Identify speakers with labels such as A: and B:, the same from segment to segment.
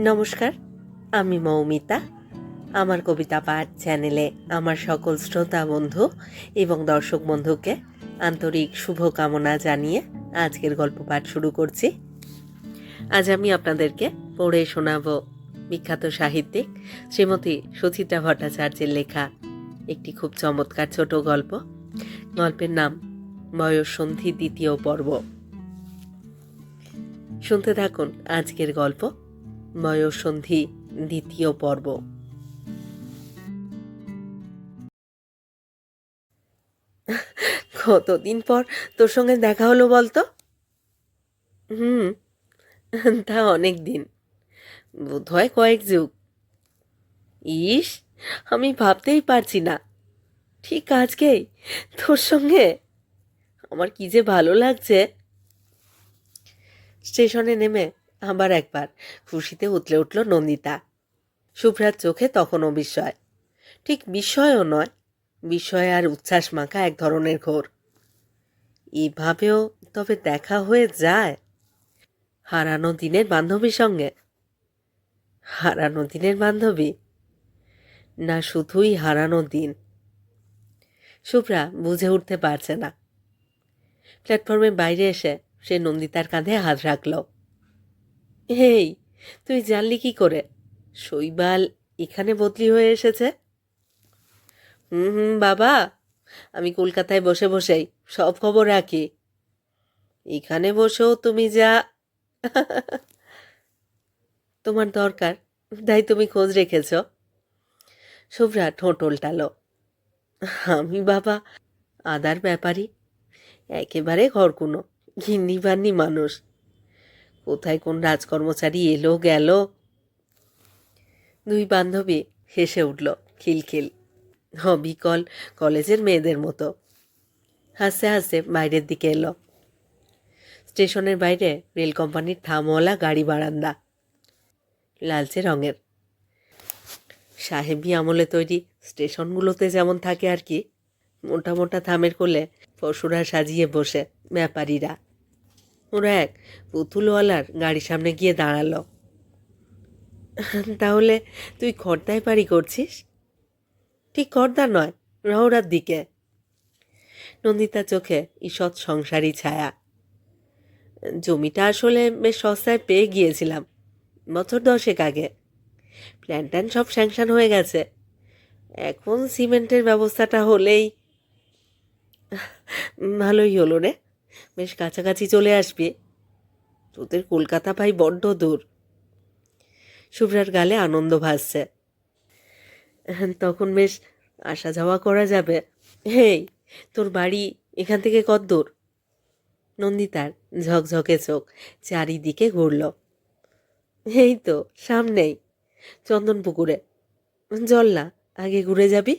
A: নমস্কার, আমি মৌমিতা। আমার কবিতা পাঠ চ্যানেলে আমার সকল শ্রোতা বন্ধু এবং দর্শক বন্ধুকে আন্তরিক শুভকামনা জানিয়ে আজকের গল্প পাঠ শুরু করছি। আজ আমি আপনাদেরকে পড়ে শোনাব বিখ্যাত সাহিত্যিক শ্রীমতী সুচিত্রা ভট্টাচার্যের লেখা একটি খুব চমৎকার ছোট গল্প। গল্পের নাম বয়ঃসন্ধি দ্বিতীয় পর্ব। শুনতে থাকুন আজকের গল্প বয়ঃসন্ধি দ্বিতীয় পর্ব। কতদিন পর তোর সঙ্গে দেখা হলো বলতো? হুম, তা অনেক দিন, বোধহয় কয়েক যুগ। ইস, আমি ভাবতেই পারছি না ঠিক আজকেই তোর সঙ্গে। আমার কি যে ভালো লাগছে। স্টেশনে নেমে আবার একবার খুশিতে উতলে উঠল নন্দিতা। শুভ্রার চোখে তখনও বিস্ময়, ঠিক বিস্ময়ও নয়, বিস্ময় আর উচ্ছ্বাস মাখা এক ধরনের ঘোর। এভাবেও তবে দেখা হয়ে যায় হারানো দিনের বান্ধবীর সঙ্গে? হারানো দিনের বান্ধবী, না শুধুই হারানো দিন? শুভ্রা বুঝে উঠতে পারছে না। প্ল্যাটফর্মের বাইরে এসে সে নন্দিতার কাঁধে হাত রাখল। এই, তুই জানলি কি করে শৈবাল এখানে বদলি হয়ে এসেছে? বাবা, আমি কলকাতায় বসে বসেই সব খবর রাখি। এখানে বসেও তুমি যা তোমার দরকার, তাই তুমি খোঁজ রেখেছ। শুভ্রা ঠোঁট ওল্টালো। আমি বাবা আদার ব্যাপারী, একেবারে ঘরকুনো ঘিন্নি বান্নি মানুষ। কোথায় কোন রাজকর্মচারী এলো গেল। দুই বান্ধবী হেসে উঠল খিলখিল, অবিকল কলেজের মেয়েদের মতো। হাসতে হাসতে বাইরের দিকে এলো। স্টেশনের বাইরে রেল কোম্পানির থামওয়ালা গাড়ি বারান্দা, লালচে রঙের। সাহেবি আমলে তৈরি স্টেশনগুলোতে যেমন থাকে আর কি, মোটা মোটা থামের কোলে পশুরা সাজিয়ে বসে ব্যাপারীরা। ওরা এক পুতুলওয়ালার গাড়ির সামনে গিয়ে দাঁড়ালো। তাহলে তুই খর্দায় বাড়ি করছিস? ঠিক খর্দা নয়, রহড়ার দিকে। নন্দিতার চোখে ঈষৎ সংসারী ছায়া। জমিটা আসলে বেশ সস্তায় পেয়ে গিয়েছিলাম বছর 10 আগে। প্ল্যান ট্যান সব স্যাংশন হয়ে গেছে। এখন সিমেন্টের ব্যবস্থাটা হলেই ভালোই হলো রে, বেশ কাছাকাছি চলে আসবি। তোদের কলকাতা ভাই বড্ড দূর। শুভ্রার গালে আনন্দ ভাসছে। তখন বেশ আসা যাওয়া করা যাবে। হেই, তোর বাড়ি এখান থেকে কত দূর? নন্দিতার ঝকঝকে চোখ চারিদিকে ঘুরল। এই তো সামনেই, চন্দনপুকুরে। চল না, আগে ঘুরে যাবি।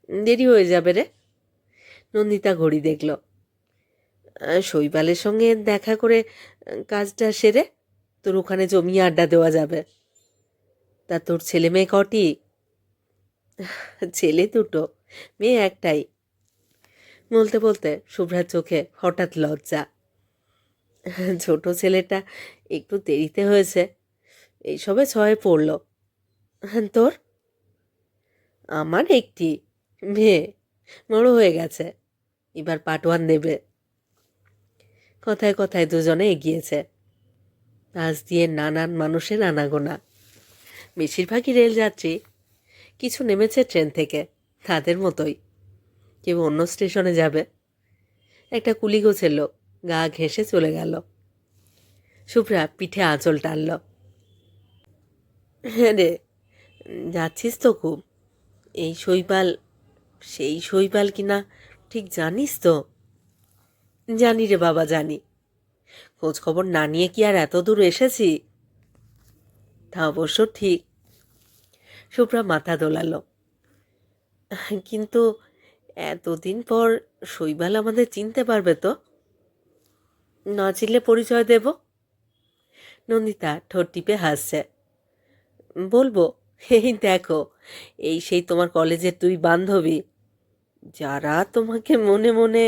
A: দেরি হয়ে যাবে রে। নন্দিতা ঘড়ি দেখল। শৈবালের সঙ্গে দেখা করে কাজটা সেরে তোর ওখানে জমিয়ে আড্ডা দেওয়া যাবে। তা তোর ছেলে মেয়ে কটি? ছেলে দুটো, মেয়ে একটাই। বলতে বলতে শুভ্রার চোখে হঠাৎ লজ্জা। ছোট ছেলেটা একটু দেরিতে হয়েছে, এইসবে 6 পড়ল। তোর? আমার একটি মেয়ে, বড় হয়ে গেছে, এবার পার্ট 1 দেবে। কথায় কথায় দুজনে এগিয়েছে। পাশ দিয়ে নানান মানুষের আনাগোনা, বেশিরভাগই রেলযাত্রী। কিছু নেমেছে ট্রেন থেকে, তাদের মতোই। কেউ অন্য স্টেশনে যাবে। একটা কুলি গোছের লোক গা ঘেঁষে চলে গেল। শুভ্রা পিঠে আঁচল টানল। হ্যাঁ রে, যাচ্ছিস তো খুব। এই শৈবাল সেই শৈবাল কিনা ঠিক জানিস তো? জানি রে বাবা, জানি। খোঁজ খবর না নিয়ে কি আর এত দূর এসেছি? তা অবশ্য ঠিক। শুভ্রা মাথা দোলালো। কিন্তু এতদিন পর শৈবাল আমাদের চিনতে পারবে তো? না চিনলে পরিচয় দেব। নন্দিতা ঠোঁট টিপে হাসছে। বলবো, এই দেখো, এই সেই তোমার কলেজের 2 বান্ধবী, যারা তোমাকে মনে মনে।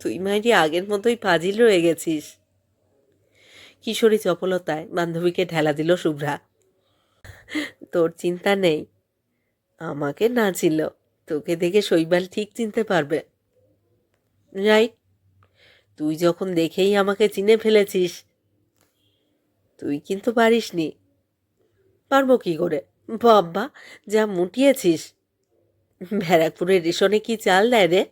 A: তুই মাইরি আগের মতোই ফাজিল রয়ে গেছিস। কিশোরী চপলতায় বান্ধবীকে ঢেলা দিল শুভ্রা। তোর চিন্তা নেই, আমাকে না ছিল, তোকে দেখে শৈবাল ঠিক চিনতে পারবে। রাইট, তুই যখন দেখেই আমাকে চিনে ফেলেছিস। তুই কিন্তু পারিসনি। পারবো কি করে? বাবা, যা মুটিয়েছিস! ব্যারাকপুরের রেশনে কি চাল দেয় রে?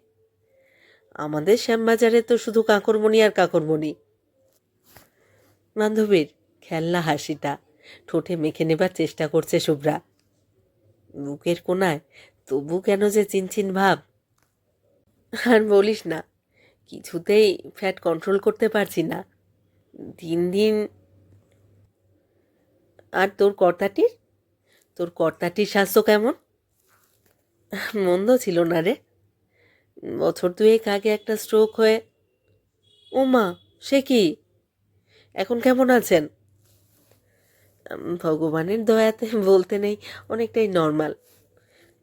A: আমাদের শ্যামবাজারে তো শুধু কাঁকরমণি আর কাঁকরমণি। বান্ধবীর খেলনা হাসিটা ঠোঁটে মেখে নেবার চেষ্টা করছে শুভ্রা। বুকের কোনায় তবু কেন যে চিনচিন ভাব। আর বলিস না, কিছুতেই ফ্যাট কন্ট্রোল করতে পারছি না দিন দিন। আর তোর কর্তাটির স্বাস্থ্য কেমন? মন্দ ছিল না রে, বছর দুয়েক আগে একটা স্ট্রোক হয়ে। ও মা, সে কি? এখন কেমন আছেন? ভগবানের দয়াতে বলতে নেই, অনেকটাই নর্মাল।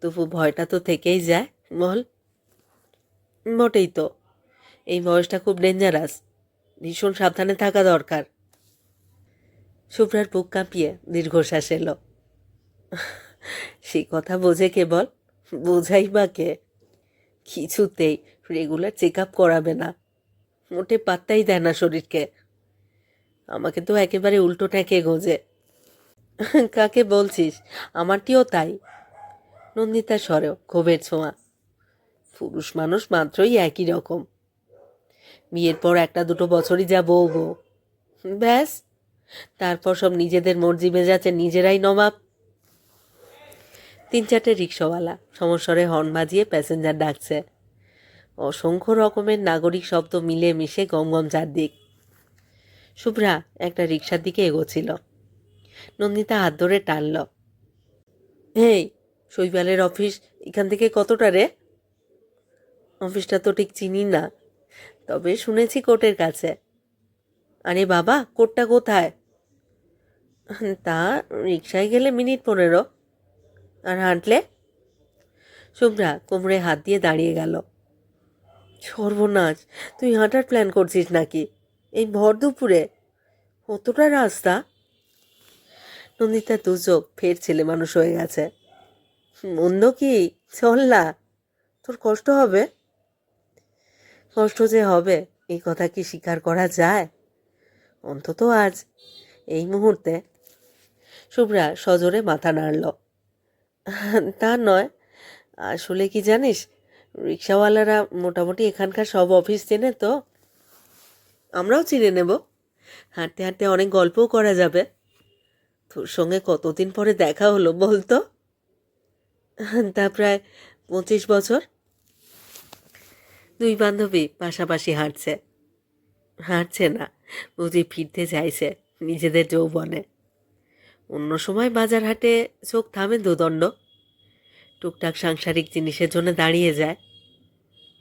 A: তবু ভয়টা তো থেকেই যায় বল। বটেই তো, এই বয়সটা খুব ডেঞ্জারাস, ভীষণ সাবধানে থাকা দরকার। শুভ্রার বুক কাঁপিয়ে দীর্ঘশ্বাস এলো। সে কথা বোঝে কে বল? বোঝাই বা কে? কিছুতেই রেগুলার চেক আপ করাবে না, মোটে পাত্তাই দেয় না শরীরকে। আমাকে তো একেবারে উল্টো ট্যাঁকে গোজে। কাকে বলছিস? আমারটিও তাই। নন্দিতার স্বরেও ক্ষোভের ছোঁয়া। পুরুষ মানুষ মাত্রই একই রকম। বিয়ের পর একটা দুটো বছরই যা বউ গো, ব্যাস, তারপর সব নিজেদের মর্জি মেজাজে নিজেরাই নবাব। 3-4টে রিক্সাওয়ালা সমস্বরে হর্ন বাজিয়ে প্যাসেঞ্জার ডাকছে। অসংখ্য রকমের নাগরিক শব্দ মিলে মিশে গমগম চারদিক। শুভ্রা একটা রিক্সার দিকে এগোচ্ছিল। নন্দিতা হাত ধরে টানল। হেই, শৈবালের অফিস এখান থেকে কতটা রে? অফিসটা তো ঠিক চিনি না, তবে শুনেছি কোর্টের কাছে। আরে বাবা, কোর্টটা কোথায়? তা রিক্সায় গেলে মিনিট 15। আর হাঁটলে? শুভ্রা কোমরে হাত দিয়ে দাঁড়িয়ে গেল। সর্বনাশ, তুই হাঁটার প্ল্যান করছিস নাকি এই ভর দুপুরে? কতটা রাস্তা? নন্দিতা দু চোখ ফের ছেলে মানুষ হয়ে গেছে। মন্দ কি? চল না, তোর কষ্ট হবে। কষ্ট যে হবে এই কথা কি স্বীকার করা যায়? অন্তত আজ, এই মুহূর্তে। শুভ্রা সজোরে মাথা নাড়ল। তা নয়, আসলে কি জানিস, রিক্সাওয়ালারা মোটামুটি এখানকার সব অফিস চেনে তো। আমরাও চিনে নেব, হাঁটতে হাঁটতে অনেক গল্পও করা যাবে। তোর সঙ্গে কতদিন পরে দেখা হলো বলতো? তা প্রায় 25 বছর। দুই বান্ধবী পাশাপাশি হাঁটছে। হাঁটছে না, বুঝি ফিরতে চাইছে নিজেদের যৌবনে। অন্য সময় বাজার হাটে চোখ থামে দুদণ্ড, টুকটাক সাংসারিক জিনিসের জন্য দাঁড়িয়ে যায়।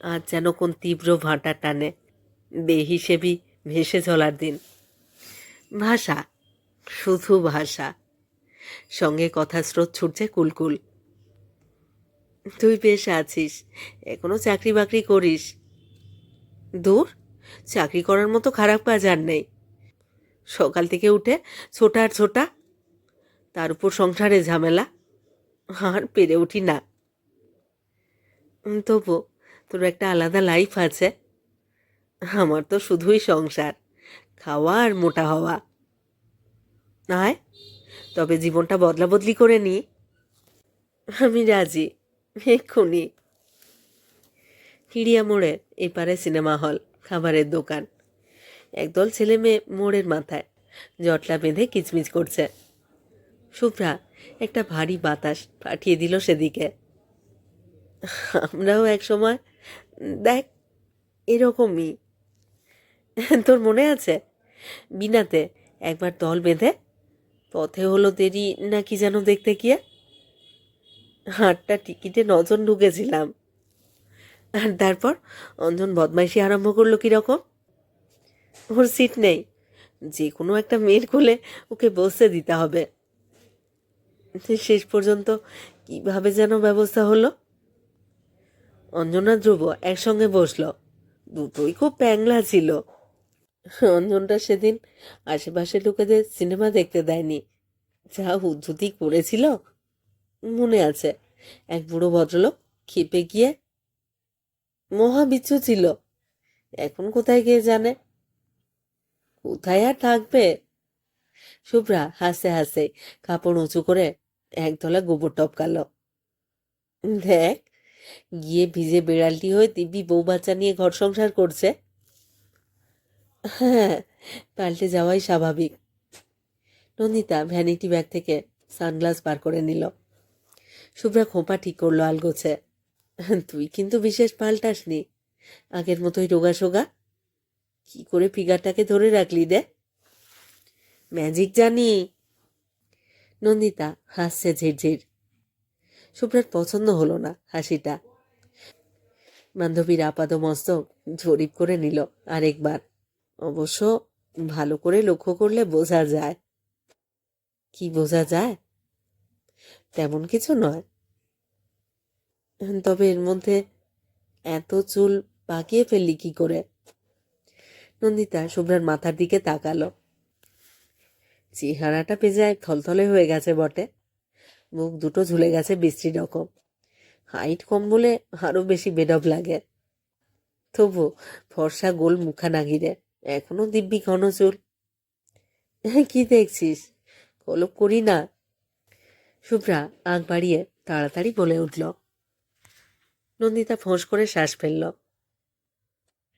A: আজ যেন কোন তীব্র ভাঁটা টানে বেহিসেবি ভেসে চলার দিন। ভাষা, শুধু ভাষা, সঙ্গে কথা স্রোত ছুটছে কুলকুল। তুই বেশ আছিস, এখনো চাকরি বাকরি করিস? দূর, চাকরি করার মতো খারাপ কাজ আর নেই। সকাল থেকে উঠে ছোটা আর ছোটা, তার উপর সংসারে ঝামেলা, আর পেরে উঠি না। তবু তোর একটা আলাদা লাইফ আছে। আমার তো শুধুই সংসার, খাওয়া আর মোটা হওয়া। আয়, তবে জীবনটা বদলা বদলি করে নি। আমি রাজি, এক্ষুনি। হিড়িয়া মোড়ে এপারে সিনেমা হল, খাবারের দোকান। একদল ছেলে মেয়ে মোড়ের মাথায় জটলা বেঁধে কিচমিচ করছে। শুভ্রা একটা ভারী বাতাস পাঠিয়ে দিল সেদিকে। আমরাও এক সময়, দেখ, এরকমই। তোর মনে আছে বিনাতে একবার দল বেঁধে পথে হলো দেরি না কি যেন দেখতে গিয়ে 8টা টিকিটে 9 জন ঢুকেছিলাম। আর তারপর অঞ্জন বদমাইশি আরম্ভ করলো কীরকম। ওর সিট নেই, যে কোনো একটা মেয়ের কোলে ওকে বসতে দিতে হবে। শেষ পর্যন্ত কিভাবে যেন ব্যবস্থা হলো। অঞ্জনা ধ্রুব একসঙ্গে বসলো, দুটোই খুব প্যাংলা ছিল। অঞ্জনটা সেদিন আশেপাশে লোকেদের সিনেমা দেখতে দেয়নি, যা উদ্ধতি করেছিল মনে আছে। এক বুড়ো ভদ্রলোক ক্ষেপে গিয়ে মহাবিচ্ছু ছিল। এখন কোথায় গিয়ে জানে। কোথায় আর থাকবে। শুভ্রা হাসতে হাসতে কাপড় উঁচু করে একতলা গোবর টপকালো। দেখ, গিয়ে ভিজে বেড়ালটি হয়ে দিব্যি বউ বাচ্চা নিয়ে ঘর সংসার করছে। হ্যাঁ, পাল্টে যাওয়াই স্বাভাবিক। নন্দিতা ভ্যানিটি ব্যাগ থেকে সানগ্লাস বার করে নিল। শুভ্রা খোঁপা ঠিক করলো আলগোছে। তুই কিন্তু বিশেষ পাল্টাসনি, আগের মতোই রোগা সোগা। কি করে ফিগারটাকে ধরে রাখলি রে? ম্যাজিক জানি। নন্দিতা হাসছে ঝিরঝির। শুভ্রার পছন্দ হলো না হাসিটা। বান্ধবীর আপাদমস্তক জরিপ করে নিল আরেকবার। অবশ্য ভালো করে লক্ষ্য করলে বোঝা যায়। কি বোঝা যায়? তেমন কিছু নয়, তবে এর মধ্যে এত চুল পাকিয়ে ফেললি কি করে? নন্দিতা শুভ্রার মাথার দিকে তাকালো। চেহারাটা পেঁজায় থলথলে হয়ে গেছে বটে, মুখ দুটো ঝুলে গেছে বিশ্রী রকম। হাইট কম বলে আরো বেশি বেডব লাগে। তবু ফর্সা গোল মুখানাগিরে এখনো দিব্যি ঘন চুল। কি দেখছিস? কলপ করি না। শুভ্রা আগ বাড়িয়ে তাড়াতাড়ি বলে উঠল। নন্দিতা ফোঁস করে শ্বাস ফেলল।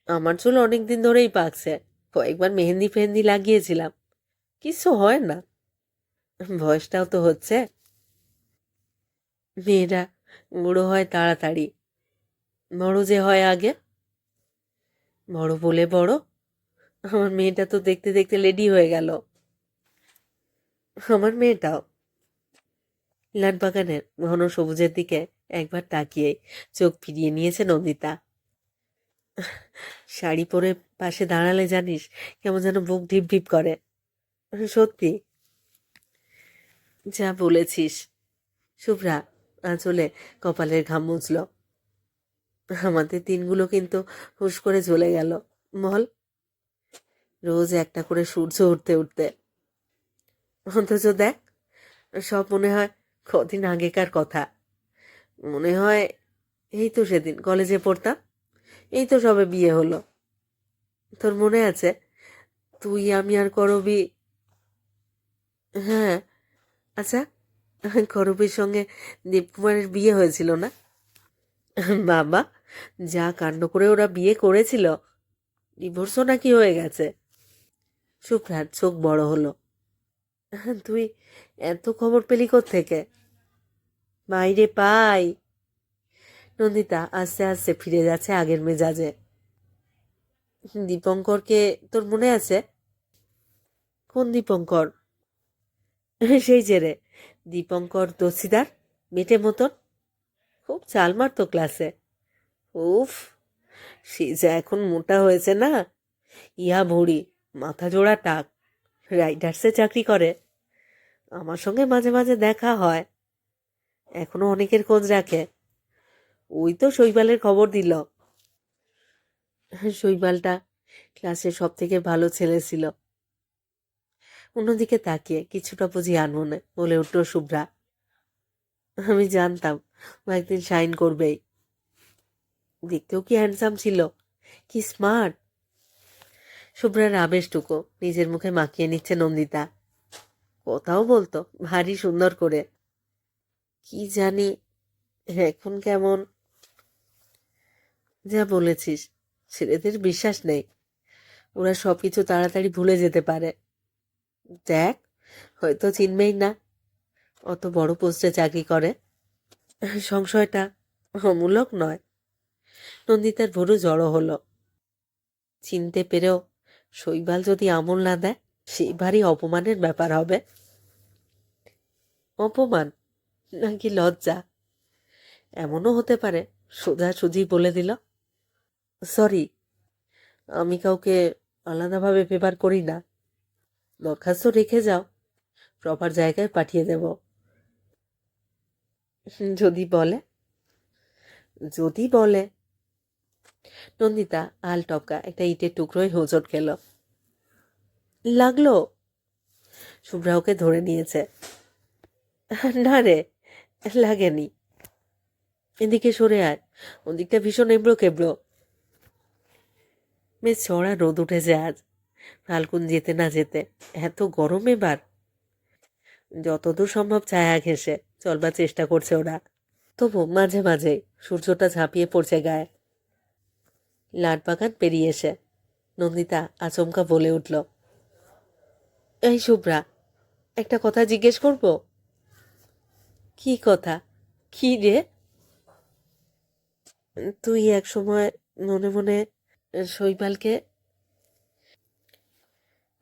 A: আমার চুল অনেকদিন ধরেই পাকছে, কয়েকবার মেহেন্দি ফেহেন্দি লাগিয়েছিলাম, কিছু হয় না। বয়সটাও তো হচ্ছে। মেয়েরা বুড়ো হয় তাড়াতাড়ি, বড় যে হয় আগে। বড় বলে বড়, আমার মেয়েটা তো দেখতে দেখতে লেডি হয়ে গেল। আমার মেয়েটাও। লাটবাগানের ঘন সবুজের দিকে একবার তাকিয়ে চোখ ফিরিয়ে নিয়েছে নন্দিতা। শাড়ি পরে পাশে দাঁড়ালে জানিস কেমন যেন বুক ঢিপ ঢিপ করে। সত্যি। যা বলেছিস। শুভ্রা আঁচলে কপালের ঘাম মুছল। আমাদের দিনগুলো কিন্তু হুশ করে চলে গেল বল। রোজ একটা করে সূর্য উঠতে উঠতে। অথচ দেখ, সব মনে হয় কদিন আগেকার কথা। মনে হয় এই তো সেদিন কলেজে পড়তাম, এই তো সবে বিয়ে হলো। তোর মনে আছে তুই আমি আর করবি? হ্যাঁ। আচ্ছা, করবীর সঙ্গে দীপকুমারের বিয়ে হয়েছিল না? বাবা, যা কাণ্ড করে ওরা বিয়ে করেছিল! ডিভোর্সও নাকি হয়ে গেছে। শুভ্রার চোখ বড় হলো। তুই এত খবর পেলি থেকে? বাইরে পাই। নন্দিতা আস্তে আস্তে ফিরে যাচ্ছে আগের মেজাজে। দীপঙ্করকে তোর মনে আছে? কোন দীপঙ্কর? সেই যে রে, দীপঙ্কর দস্তিদার, মেটে মতন, খুব চাল মারতো ক্লাসে। উফ, সে যা এখন মোটা হয়েছে না, ইয়া ভুঁড়ি, মাথা জোড়া টাক, রাইডার্সে চাকরি করে। আমার সঙ্গে মাঝে মাঝে দেখা হয়, এখনো অনেকের খোঁজ রাখে। ওই তো শৈবালের খবর দিল। শৈবালটা ক্লাসের সব থেকে ভালো ছেলে ছিল। অন্যদিকে তাকিয়ে কিছুটা বুঝি আনমনে বলে উঠল শুভ্রা। আমি জানতাম ও একদিন শাইন করবেই। দেখতেও কি হ্যান্ডসাম ছিল, কি স্মার্ট। শুভ্রার আবেশটুকু নিজের মুখে মাখিয়ে নিচ্ছে নন্দিতা। কথাও বলতো ভারী সুন্দর করে। কি জানি এখন কেমন। যা বলেছিস, ছেলেদের বিশ্বাস নেই, ওরা সবকিছু তাড়াতাড়ি ভুলে যেতে পারে। দেখ, হয়তো চিনবেই না, অত বড় পোস্টে চাকরি করে। সংশয়টা অমূলক নয়। নন্দিতার ভুরু জড়ো হলো। চিনতে পেরেও শৈবাল যদি আমল না দেয়, সেই ভারী অপমানের ব্যাপার হবে। অপমান নাকি লজ্জা? এমনও হতে পারে সোজাসুজি বলে দিল, সরি, আমি কাউকে আলাদাভাবে ফেভার করি না, দরখাস্ত রেখে যাও, প্রপার জায়গায় পাঠিয়ে দেব। যদি বলে? যদি বলে। নন্দিতা আল টপকা একটা ইটের টুকরোয় হোঁচট খেল। লাগলো? শুভ্রা ওকে ধরে নিয়েছে। না রে, লাগেনি। এদিকে সরে আয়, ওদিকটা ভীষণ এবড়ো কেবড়ো। বেশ চড়া রোদ উঠেছে আজ, ফাল্গুন যেতে না যেতে। এত গরম এবার। যতদূর সম্ভব ছায়া ঘেঁষে চলবার চেষ্টা করছে ওরা। তবু মাঝে মাঝে সূর্যটা ঝাঁপিয়ে পড়ছে গায়ে। লাটবাগান পেরিয়ে এসে নন্দিতা আচমকা বলে উঠল, এই শুভ্রা, একটা কথা জিজ্ঞেস করব? কি কথা? কি রে? তুই এক সময় মনে মনে শৈবালকে।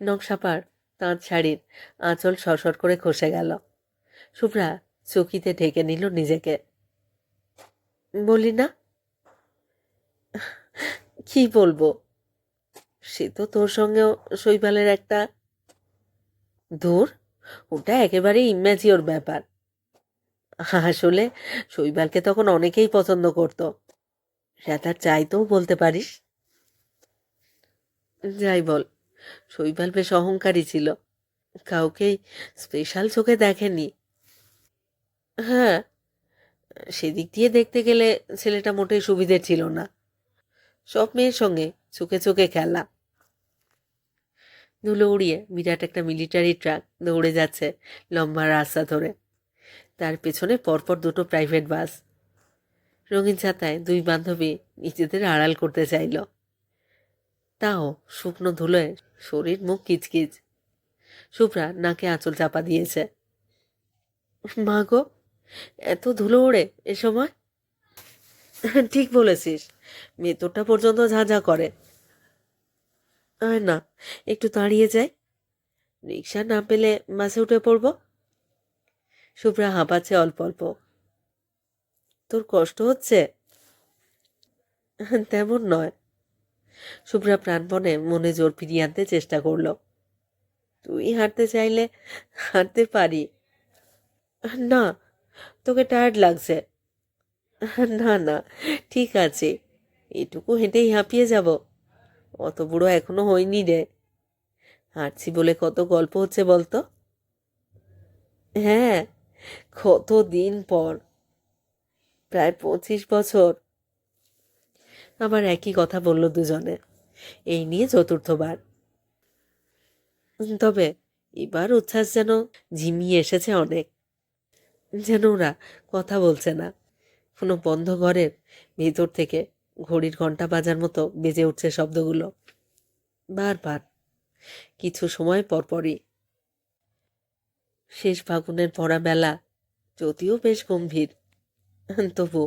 A: নকশাপাড় তাঁত শাড়ির আঁচল সরসর করে খসে গেল। শুভ্রা চকিতে ঢেকে নিল নিজেকে। বলি না? কি বলবো? সে তো তোর সঙ্গেও শৈবালের একটা। দূর, ওটা একেবারে ইম্যাচিওর ব্যাপার। আসলে শৈবালকে তখন অনেকেই পছন্দ করত। সেটা চাইতেও বলতে পারিস। যাই বল, শৈবাল বেশ অহংকারী ছিল, কাউকেই স্পেশাল চোখে দেখেনি। হ্যাঁ, সেদিক দিয়ে দেখতে গেলে ছেলেটা মোটেই সুবিধের ছিল না। সব মেয়ের সঙ্গে চোখে চোখে খেলা। ধুলো উড়িয়ে বিরাট একটা মিলিটারি ট্রাক দৌড়ে যাচ্ছে লম্বা রাস্তা ধরে। তার পেছনে পরপর দুটো প্রাইভেট বাস। রঙিন ছাতায় দুই বান্ধবী নিজেদের আড়াল করতে চাইল। তাও শুকনো ধুলোয় শরীর মুখ কিচকিচ। শুভ্রা নাকে আঁচল চাপা দিয়েছে। মা গো, এত ধুলো ওড়ে এ সময়? ঠিক বলেছিস, ভেতরটা পর্যন্ত ঝাঁঝা করে। আয় না, একটু দাঁড়িয়ে যাই। রিক্সা না পেলে বাসে উঠে পড়ব। শুভ্রা হাঁপাচ্ছে অল্প অল্প। তোর কষ্ট হচ্ছে? তেমন নয়। শুভ্রা প্রাণপণে মনে জোর ফিরিয়ে আনতে চেষ্টা করলো। তুই হাঁটতে চাইলে হাঁটতে পারি। না, তোকে টায়ার্ড লাগছে। না না, ঠিক আছে, এটুকু হেঁটেই হাঁপিয়ে যাব? অত বুড়ো এখনো হয়নি রে। হাঁটছি বলে কত গল্প হচ্ছে বলতো। হ্যাঁ, কত দিন পর, প্রায় 25 বছর। আবার একই কথা বলল দুজনে, এই নিয়ে চতুর্থবার। তবে এবার উচ্ছ্বাস যেন ঝিমিয়ে এসেছে অনেক। যেন ওরা কথা বলছে না, কোনো বন্ধ ঘরের ভেতর থেকে ঘড়ির ঘন্টা বাজার মতো বেজে উঠছে শব্দগুলো, বারবার, কিছু সময় পরপরই। শেষ ফাগুনের ভরা বেলা, যদিও বেশ গম্ভীর, তবু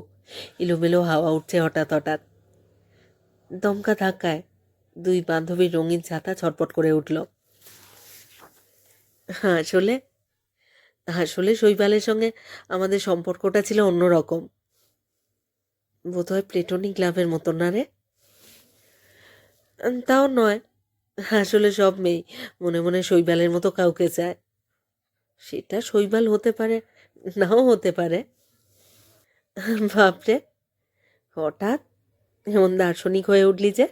A: এলোমেলো হাওয়া উঠছে হঠাৎ হঠাৎ। দমকা ধাক্কায় দুই বান্ধবীর রঙিন ছাতা ছটপট করে উঠল। আসলে আসলে শৈবালের সঙ্গে আমাদের সম্পর্কটা ছিল অন্যরকম। বোধহয় প্লেটোনিক লাভের মতো, না রে? তাও নয়। আসলে সব মেয়ে মনে মনে শৈবালের মতো কাউকে চায়। সেটা শৈবাল হতে পারে, নাও হতে পারে। বাপরে, হঠাৎ এমন দার্শনিক হয়ে উঠলি যে?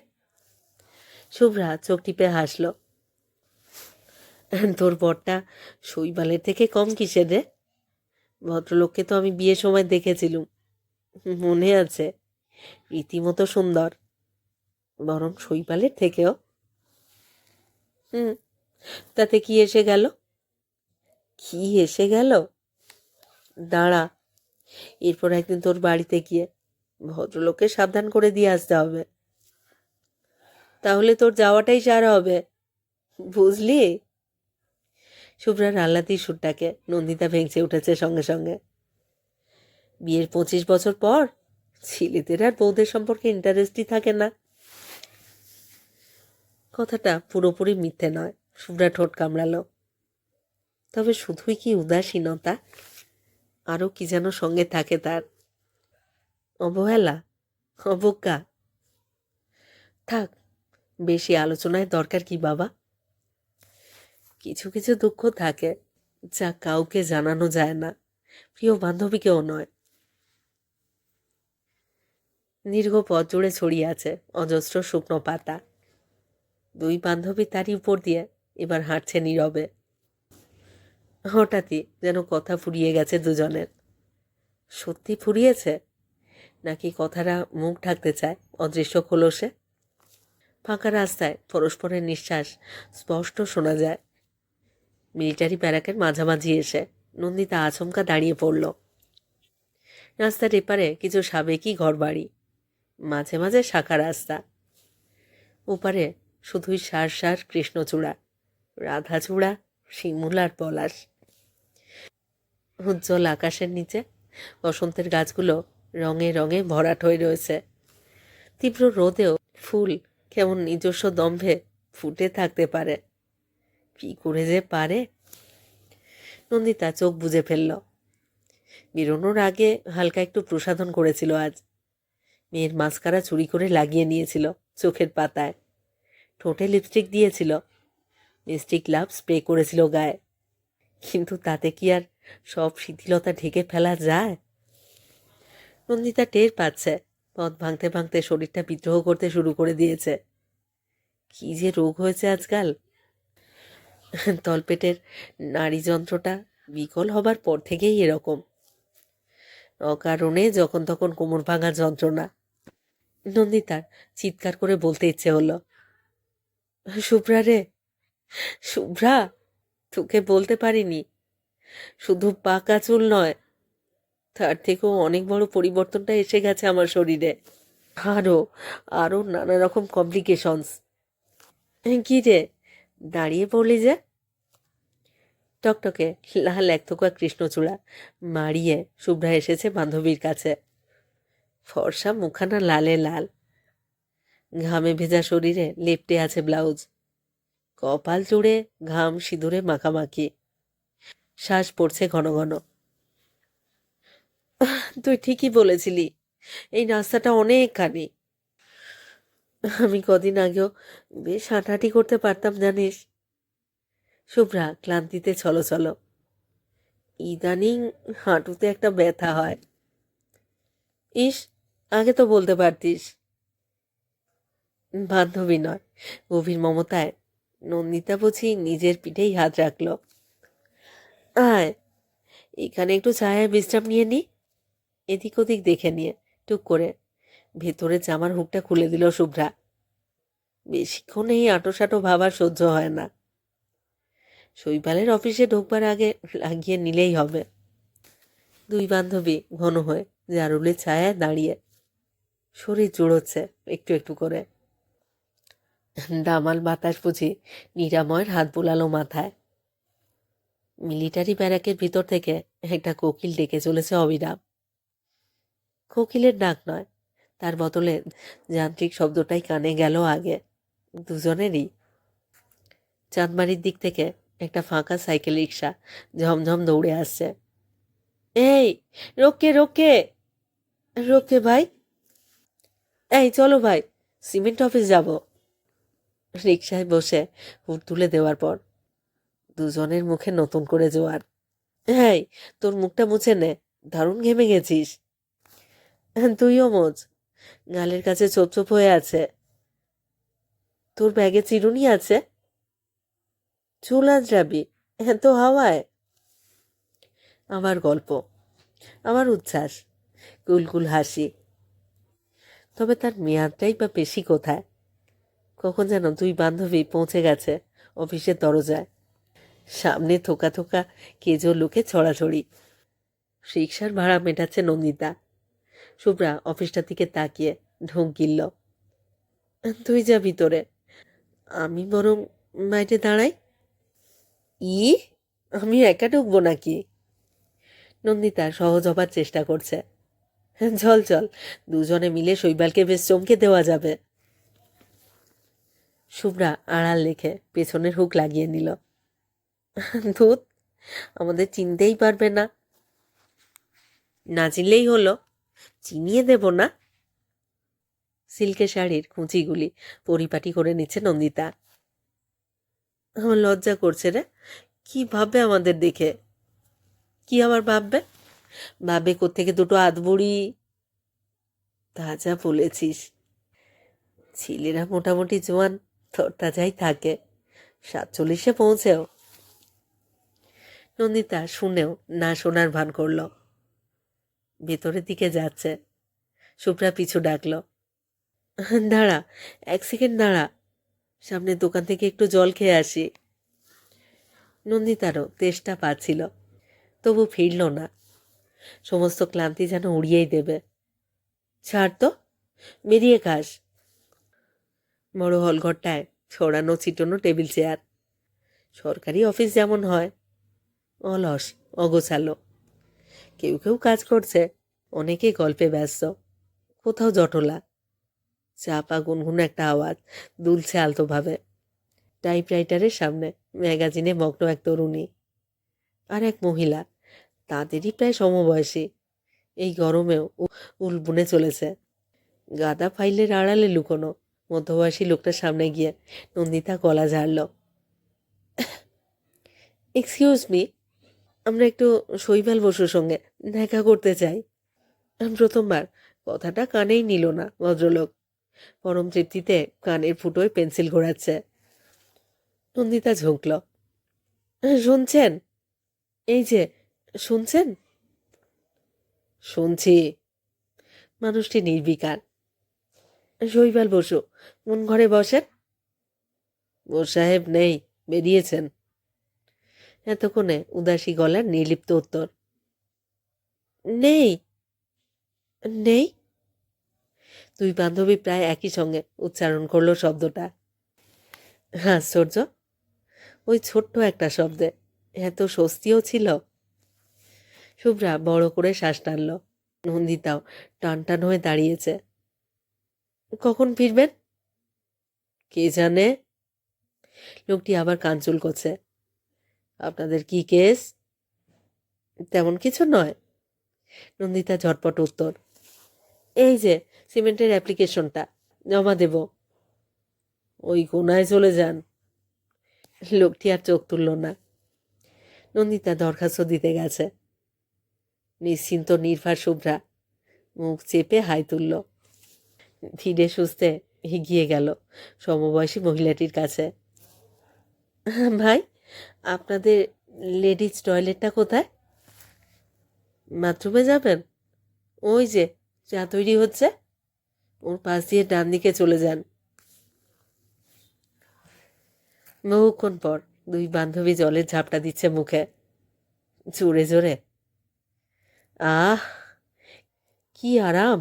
A: শুভ্রা চোখ টিপে হাসল। তোর বরটা শৈবালের থেকে কম কিসের রে? ভদ্রলোককে তো আমি বিয়ের সময় দেখেছিলুম, মনে আছে, রীতিমতো সুন্দর, বরং শৈবালের থেকেও। হুম, তাতে কি এসে গেল? কি এসে গেল? দাঁড়া, এরপর একদিন তোর বাড়িতে গিয়ে ভদ্রলোককে সাবধান করে দিয়ে আসতে হবে। তাহলে তোর যাওয়াটাই সার হবে, বুঝলি? শুভ্রার আহ্লাদি সুরটাকে নন্দিতা ভেঙচে উঠেছে সঙ্গে সঙ্গে। বিয়ের 25 বছর পর ছেলেদের আর বউদের সম্পর্কে ইন্টারেস্টই থাকে না। কথাটা পুরোপুরি মিথ্যে নয়, শুভ্রা ঠোঁট কামড়ালো। তবে শুধুই কি উদাসীনতা, আরও কি যেন সঙ্গে থাকে তার। অবহেলা, অবজ্ঞা। থাক, বেশি আলোচনায় দরকার কি বাবা? কিছু কিছু দুঃখ থাকে যা কাউকে জানানো যায় না, প্রিয় বান্ধবীকেও নয়। দীর্ঘ পথ জুড়ে ছড়িয়ে আছে অজস্র শুকনো পাতা। দুই বান্ধবী তারই উপর দিয়ে এবার হাঁটছে নীরবে। হঠাৎই যেন কথা ফুরিয়ে গেছে দুজনের। সত্যি ফুরিয়েছে, নাকি কথাটা মুখ ঢাকতে চায় অদৃশ্য খোলসে? ফাঁকা রাস্তায় পরস্পরের নিঃশ্বাস স্পষ্ট শোনা যায়। মিলিটারি ব্যারাকের মাঝামাঝি এসে নন্দিতা আচমকা দাঁড়িয়ে পড়ল। রাস্তার এপারে কিছু সাবেকি ঘরবাড়ি, মাঝে মাঝে শাখা রাস্তা। ওপারে শুধুই সার সার কৃষ্ণচূড়া, রাধাচূড়া, শিমুল আর পলাশ। উজ্জ্বল আকাশের নিচে বসন্তের গাছগুলো রঙে রঙে ভরাট হয়ে রয়েছে। তীব্র রোদেও ফুল কেমন নিজস্ব দম্ভে ফুটে থাকতে পারে। কি করে যে পারে? নন্দিতা চোখ বুজে ফেলল। বেরোনোর আগে হালকা একটু প্রসাধন করেছিল আজ। মেয়ের মাস্কারা চুরি করে লাগিয়ে নিয়েছিল চোখের পাতায়, ঠোঁটে লিপস্টিক দিয়েছিল, লিপস্টিক লাভ স্প্রে করেছিল গায়ে। কিন্তু তাতে কি আর সব শিথিলতা ঢেকে ফেলা যায়? নন্দিতা টের পাচ্ছে পথ ভাঙতে ভাঙতে শরীরটা বিদ্রোহ করতে শুরু করে দিয়েছে। কি যে রোগ হয়েছে আজকাল! তলপেটের নাড়ি যন্ত্রটা বিকল হবার পর থেকেই এরকম। অকারণে যখন তখন কোমর ভাঙা যন্ত্রণা। নন্দিতার চিৎকার করে বলতে ইচ্ছে হলো, শুভ্রা রে, শুভ্রা, তোকে বলতে পারিনি। শুধু পাকা চুল নয়, তার থেকেও অনেক বড় পরিবর্তনটা এসে গেছে আমার শরীরে। আরো আরো নানা রকম কমপ্লিকেশনস। কি রে, দাঁড়িয়ে পড়লি যে? টকটকে লাল একথোকা কৃষ্ণচূড়া মারিয়ে শুভ্রা এসেছে বান্ধবীর কাছে। ফর্সা মুখানা লালে লাল, ঘামে ভেজা শরীরে লেপ্টে আছে ব্লাউজ, কপাল জুড়ে ঘাম সিঁদুরে মাখামাখি, শ্বাস পড়ছে ঘন ঘন। তুই ঠিকই বলেছিলি, এই রাস্তাটা অনেকখানি। আমি কদিন আগেও বেশ হাঁটাহাঁটি করতে পারতাম জানিস। শুভ্রা ক্লান্তিতে ছলছল। ইদানিং হাঁটুতে একটা ব্যথা হয়। ইস, আগে তো বলতে পারতিস। বান্ধবী নয়, গভীর মমতায় নন্দিতা বুঝি নিজের পিঠেই হাত রাখল। আয়, এখানে একটু ছায়ায় বিশ্রাম নিয়ে নি। এদিক ওদিক দেখে নিয়ে টুক করে ভেতরে জামার হুকটা খুলে দিল শুভ্রা। বেশিক্ষণ এই আঁটোসাঁটো ভাবার সহ্য হয় না। শৈবালের অফিসে ঢোকবার আগে লাগিয়ে নিলেই হবে। দুই বান্ধবী ঘন হয়ে জারুলের ছায়ায় দাঁড়িয়ে, শরীর জুড়োচ্ছে একটু একটু করে। দামাল বাতাস বুঝি নিরাময়ের হাত বোলালো মাথায়। মিলিটারি ব্যারাকের ভিতর থেকে একটা কোকিল ডেকে চলেছে অবিরাম। কোকিলের ডাক নয়, তার বদলে যান্ত্রিক শব্দটাই কানে গেল আগে দুজনেরই। চাঁদমারির দিক থেকে একটা ফাঁকা সাইকেল রিক্সা ঝমঝম দৌড়ে আসছে। এই, রোকে রোকে রোকে ভাই, এই চলো ভাই, সিমেন্ট অফিস যাব। রিক্সায় বসে হুট তুলে দেওয়ার পর দুজনের মুখে নতুন করে জোয়ার। এই, তোর মুখটা মুছে নে, দারুণ ঘেমে গেছিস। তুইও মোজ, গালের কাছে চোপ চোপ হয়ে আছে। তোর ব্যাগে চিরুনি আছে? চুল আঁচড়াবি এত হাওয়ায়? আমার গল্প, আমার উচ্ছ্বাস, কুলকুল হাসি। তবে তার মেয়াদটাই বা বেশি কোথায়? কখন যেন দুই বান্ধবী পৌঁছে গেছে অফিসের দরজায়। সামনে থোকা থোকা কেজো লোকে ছড়াছড়ি। রিক্সার ভাড়া মেটাচ্ছে নন্দিতা। শুভ্রা অফিসটার দিকে তাকিয়ে ঢোক গিলল। তুই যা ভিতরে, আমি বরং বাইরে দাঁড়াই। ই, আমি একা ঢুকবো নাকি? নন্দিতা সহজ হবার চেষ্টা করছে। চল চল, দুজনে মিলে শৈবালকে বেশ চমকে দেওয়া যাবে। শুভ্রা আড়াল রেখে পেছনের হুক লাগিয়ে নিল। ধুত, আমাদের চিনতেই পারবে না। না চিনলেই হলো, চিনিয়ে দেব না। সিল্কের শাড়ির কুঁচিগুলি পরিপাটি করে নিচ্ছে নন্দিতা। আমার লজ্জা করছে রে, কি ভাববে আমাদের দেখে? কি আবার ভাববে? ভাববে কোত্থেকে দুটো আধবুড়ি। তাজা বলেছিস। ছেলেরা মোটামুটি জোয়ান তরতাজাই থাকে, 47-এ পৌঁছেও? নন্দিতা শুনেও না শোনার ভান করল। ভেতরের দিকে যাচ্ছে। শুভ্রা পিছু ডাকল, দাঁড়া, 1 সেকেন্ড দাঁড়া, সামনের দোকান থেকে একটু জল খেয়ে আসি। নন্দিতারও তেষ্টা পাচ্ছিল, তবু ফিরল না। সমস্ত ক্লান্তি যেন উড়িয়েই দেবে। ছাড় তো, বেরিয়ে খাস। বড় হলঘরটায় ছড়ানো ছিটানো টেবিল চেয়ার। সরকারি অফিস যেমন হয়, অলস, অগোছালো। কেউ কেউ কাজ করছে, অনেকে গল্পে ব্যস্ত, কোথাও জটলা। চাপা গুনগুন একটা আওয়াজ দুলছে আলতোভাবে। টাইপরাইটারের সামনে ম্যাগাজিনে মগ্ন এক তরুণী আর এক মহিলা, তাদেরই প্রায় সমবয়সী। এই গরমেও উল বুনে চলেছে। গাদা ফাইলের আড়ালে লুকোনো মধ্যবয়সী লোকটার সামনে গিয়ে নন্দিতা গলা ঝাড়ল, এক্সকিউজ মি, আমরা একটু শৈবাল বসুর সঙ্গে দেখা করতে চাই। প্রথমবার কথাটা কানেই নিল না ভদ্রলোক। পরম তৃপ্তিতে কানের ফুটোয় পেন্সিল ঘোরাচ্ছে। নন্দিতা ঝুঁকল, শুনছেন? এই যে, শুনছেন? শুনছি। মানুষটি নির্বিকার। শৈবাল বসু কোন ঘরে বসেন? বোস সাহেব নেই, বেরিয়েছেন। এতক্ষণে উদাসী গলার নির্লিপ্ত উত্তর, নেই? নেই? দুই বান্ধবী প্রায় একই সঙ্গে উচ্চারণ করল শব্দটা। আশ্চর্য, ওই ছোট্ট একটা শব্দে এত স্বস্তিও ছিল। শুভ্রা বড় করে শ্বাস টানল। নন্দিতাও টান টান হয়ে দাঁড়িয়েছে। কখন ফিরবেন? কে জানে। লোকটি আবার কান চুলকোচ্ছে। আপনাদের কি কেস? তেমন কিছু নয়। নন্দিতা ঝটপট উত্তর, এই যে সিমেন্টের অ্যাপ্লিকেশনটা জমা দেব। ওই কোনায় চলে যান। লোকটি আর চোখ তুলল না। নন্দিতা দরখাস্ত দিতে গেছে। নিশ্চিন্ত নির্ভার শুভ্রা মুখ চেপে হাই তুলল। ধীরে সুস্থে এগিয়ে গেল সমবয়সী মহিলাটির কাছে। ভাই, আপনাদের লেডিজ টয়লেটটা কোথায়? বাথরুমে যাবেন? ওই যে চা তৈরি হচ্ছে, ওর পাশ দিয়ে ডান দিকে চলে যান। বহুক্ষণ পর দুই বান্ধবী জলের ঝাপটা দিচ্ছে মুখে, জোরে জোরে। আহ, কি আরাম!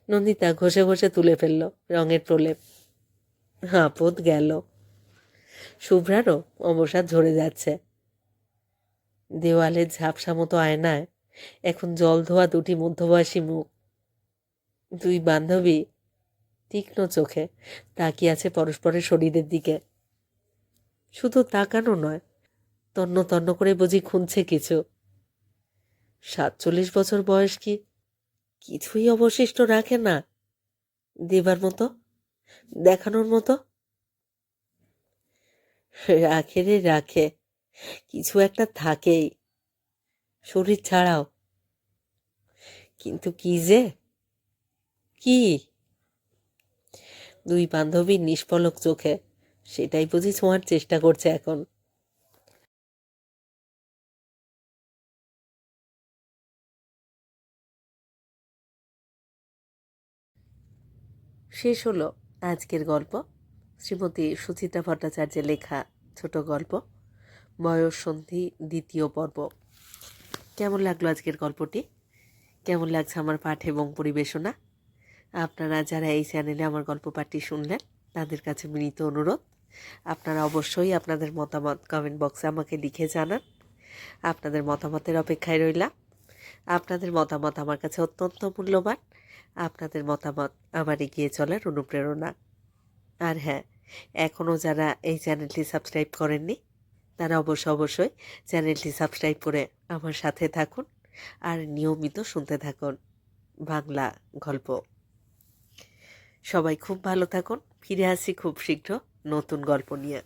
A: নন্দিতা ঘষে ঘষে তুলে ফেলল রঙের প্রলেপ। আপদ গেল। শুভ্রারও অবসাদ ঝরে যাচ্ছে। দেওয়ালের ঝাপসা মতো আয়নায় এখন জল ধোয়া দুটি মধ্যবয়সী মুখ। দুই বান্ধবী তীক্ষ্ণ চোখে তাকিয়ে আছে পরস্পরের শরীরের দিকে। শুধু তাকানো নয়, তন্ন তন্ন করে বুঝি খুঁজছে কিছু। 47 বছর বয়স কি কিছুই অবশিষ্ট রাখে না দেবার মতো, দেখানোর মতো? রাখে রে রাখে, কিছু একটা থাকেই, শরীর ছাড়াও। কিন্তু কি যে, কি? দুই বান্ধবীর নিষ্পলক চোখে সেটাই বুঝি ছোঁয়ার চেষ্টা করছে এখন। শেষ হলো আজকের গল্প। শ্রীমতী সুচিত্রা ভট্টাচার্যের লেখা ছোট গল্প বয়ঃসন্ধি 2য় পর্ব। কেমন লাগলো আজকের গল্পটি? কেমন লাগছে আমার পাঠ এবং পরিবেশনা? আপনারা যারা এই চ্যানেলে আমার গল্প পাঠটি শুনলেন, তাদের কাছে বিনীত অনুরোধ, আপনারা অবশ্যই আপনাদের মতামত কমেন্ট বক্সে আমাকে লিখে জানান। আপনাদের মতামতের অপেক্ষায় রইলাম। আপনাদের মতামত আমার কাছে অত্যন্ত মূল্যবান। আপনাদের মতামত আমার এগিয়ে চলার অনুপ্রেরণা। আর হ্যাঁ, এখনও যারা এই চ্যানেলটি সাবস্ক্রাইব করেননি, তারা অবশ্যই চ্যানেলটি সাবস্ক্রাইব করে আমার সাথে থাকুন আর নিয়মিত শুনতে থাকুন বাংলা গল্প। সবাই খুব ভালো থাকুন। ফিরে আসছি খুব শীঘ্র নতুন গল্প নিয়ে।